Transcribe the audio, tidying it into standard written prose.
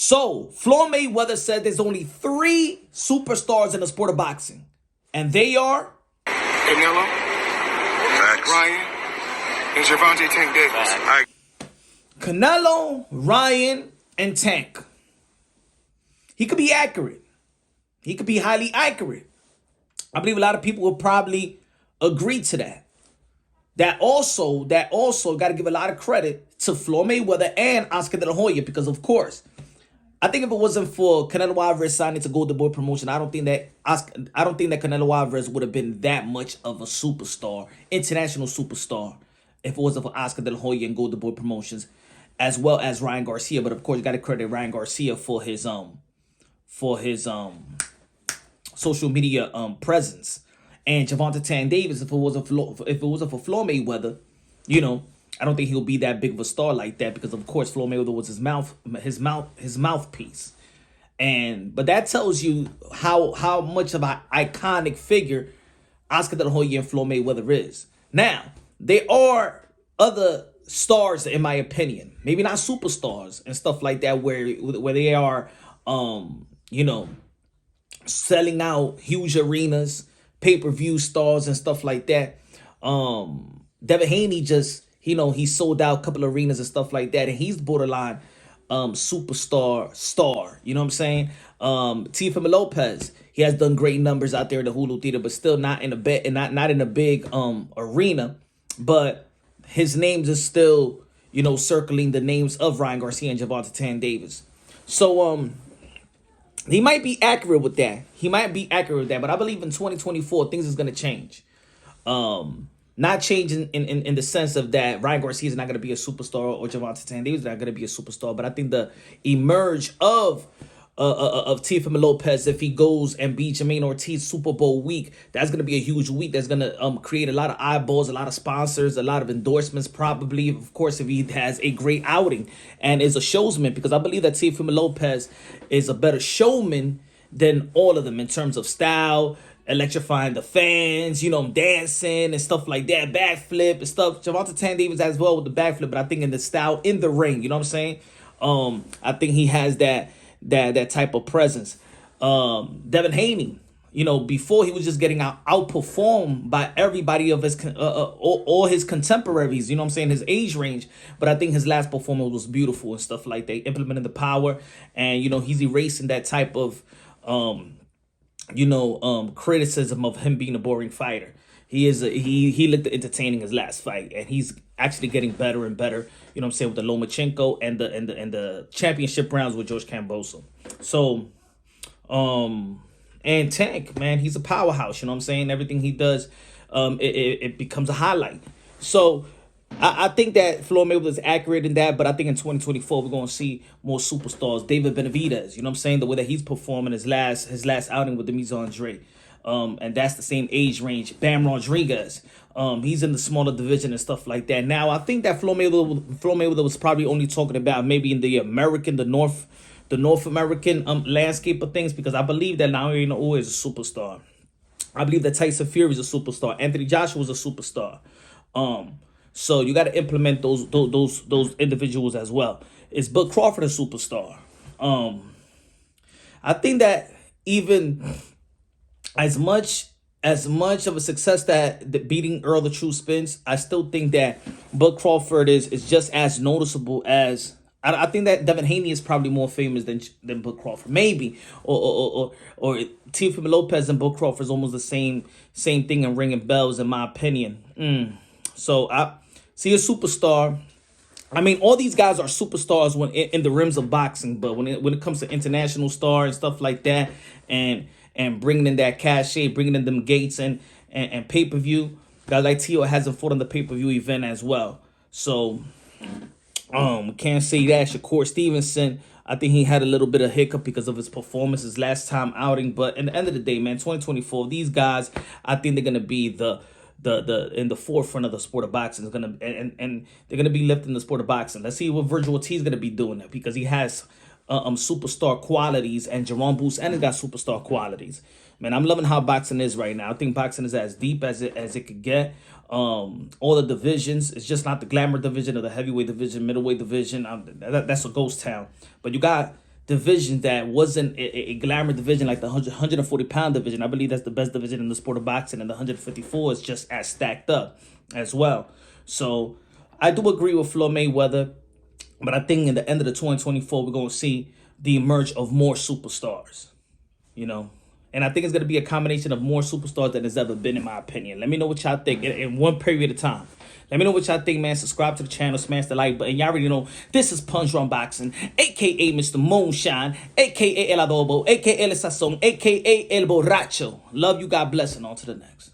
So, Floyd Mayweather said there's only 3 superstars in the sport of boxing. And they are... Canelo, Ryan, and Gervonta Davis. Canelo, Ryan, and Tank. He could be accurate. He could be highly accurate. I believe a lot of people will probably agree to that. That also got to give a lot of credit to Floyd Mayweather and Oscar De La Hoya, because of course, I think if it wasn't for Canelo Alvarez signing to Golden Boy promotion, I don't think that Canelo Alvarez would have been that much of a superstar, international superstar, if it wasn't for Oscar De La Hoya and Golden Boy promotions, as well as Ryan Garcia. But of course, you got to credit Ryan Garcia for his social media presence. And Gervonta Davis, if it wasn't for Floyd Mayweather, you know, I don't think he'll be that big of a star like that, because of course Floyd Mayweather was his mouthpiece. But that tells you how much of an iconic figure Oscar De La Hoya and Floyd Mayweather is. Now, there are other stars, in my opinion, maybe not superstars and stuff like that, where they are you know, selling out huge arenas, pay-per-view stars and stuff like that. Devin Haney just, you know, he sold out a couple of arenas and stuff like that, and he's borderline superstar star. You know what I'm saying? Teofimo Lopez, he has done great numbers out there in the Hulu Theater, but still not in a big arena. But his names is still, you know, circling the names of Ryan Garcia and Gervonta Davis. So he might be accurate with that. But I believe in 2024 things is gonna change. Not changing in the sense of that Ryan Garcia is not going to be a superstar or Gervonta Davis is not going to be a superstar, but I think the emerge of Teofimo Lopez, if he goes and beats Jamaine Ortiz Super Bowl week, that's going to be a huge week. That's going to create a lot of eyeballs, a lot of sponsors, a lot of endorsements, probably, of course, if he has a great outing and is a showsman, because I believe that Teofimo Lopez is a better showman than all of them in terms of style, electrifying the fans, you know, dancing and stuff like that, backflip and stuff. Gervonta Davis as well with the backflip, but I think in the style in the ring, you know what I'm saying? I think he has that type of presence. Devin Haney, you know, before he was just getting outperformed by everybody of his all his contemporaries, you know what I'm saying, his age range. But I think his last performance was beautiful and stuff like that, implementing the power, and you know, he's erasing that type of criticism of him being a boring fighter. He looked entertaining his last fight, and he's actually getting better and better, you know what I'm saying, with the Lomachenko and the championship rounds with George Kambosos. So and Tank, man, he's a powerhouse, you know what I'm saying? Everything he does, it becomes a highlight. So I think that Floyd Mayweather is accurate in that, but I think in 2024 we're going to see more superstars. David Benavidez, you know what I'm saying, the way that he's performing his last outing with Demise Andre, and that's the same age range. Bam Rodriguez, he's in the smaller division and stuff like that. Now I think that Floyd Mayweather was probably only talking about maybe in the North American landscape of things, because I believe that Naoya Inoue is a superstar. I believe that Tyson Fury is a superstar. Anthony Joshua is a superstar. So you got to implement those individuals as well. Is Bud Crawford a superstar? I think that even as much of a success that beating Earl the True Spence, I still think that Bud Crawford is just as noticeable as. I think that Devin Haney is probably more famous than Bud Crawford, maybe, or Teofimo Lopez and Bud Crawford is almost the same thing and ringing bells in my opinion. So I see a superstar. I mean, all these guys are superstars when in the rims of boxing, but when it comes to international star and stuff like that, and bringing in that cachet, bringing in them gates and pay-per-view, guys like Teo hasn't fought on the pay-per-view event as well. So can't say that. Shakur Stevenson, I think he had a little bit of hiccup because of his performance his last time outing, but in the end of the day, man, 2024, these guys, I think they're gonna be the in the forefront of the sport of boxing. Is gonna and they're gonna be lifting the sport of boxing. Let's see what Virgil Ortiz is gonna be doing there, because he has superstar qualities, and Jerome Boots and he got superstar qualities. Man, I'm loving how boxing is right now. I think boxing is as deep as it could get. All the divisions, it's just not the glamour division or the heavyweight division, middleweight division. That's a ghost town. But you got division that wasn't a glamour division like the 140-pound division. I believe that's the best division in the sport of boxing, and the 154 is just as stacked up as well. So I do agree with Floyd Mayweather, but I think in the end of the 2024, we're going to see the emerge of more superstars, you know. And I think it's going to be a combination of more superstars than there's ever been, in my opinion. Let me know what y'all think in one period of time. Let me know what y'all think, man. Subscribe to the channel, smash the like button. Y'all already know this is Punch Drunk Boxing, a.k.a. Mr. Moonshine, a.k.a. El Adobo, a.k.a. El Sazon, a.k.a. El Borracho. Love you, God bless, and on to the next.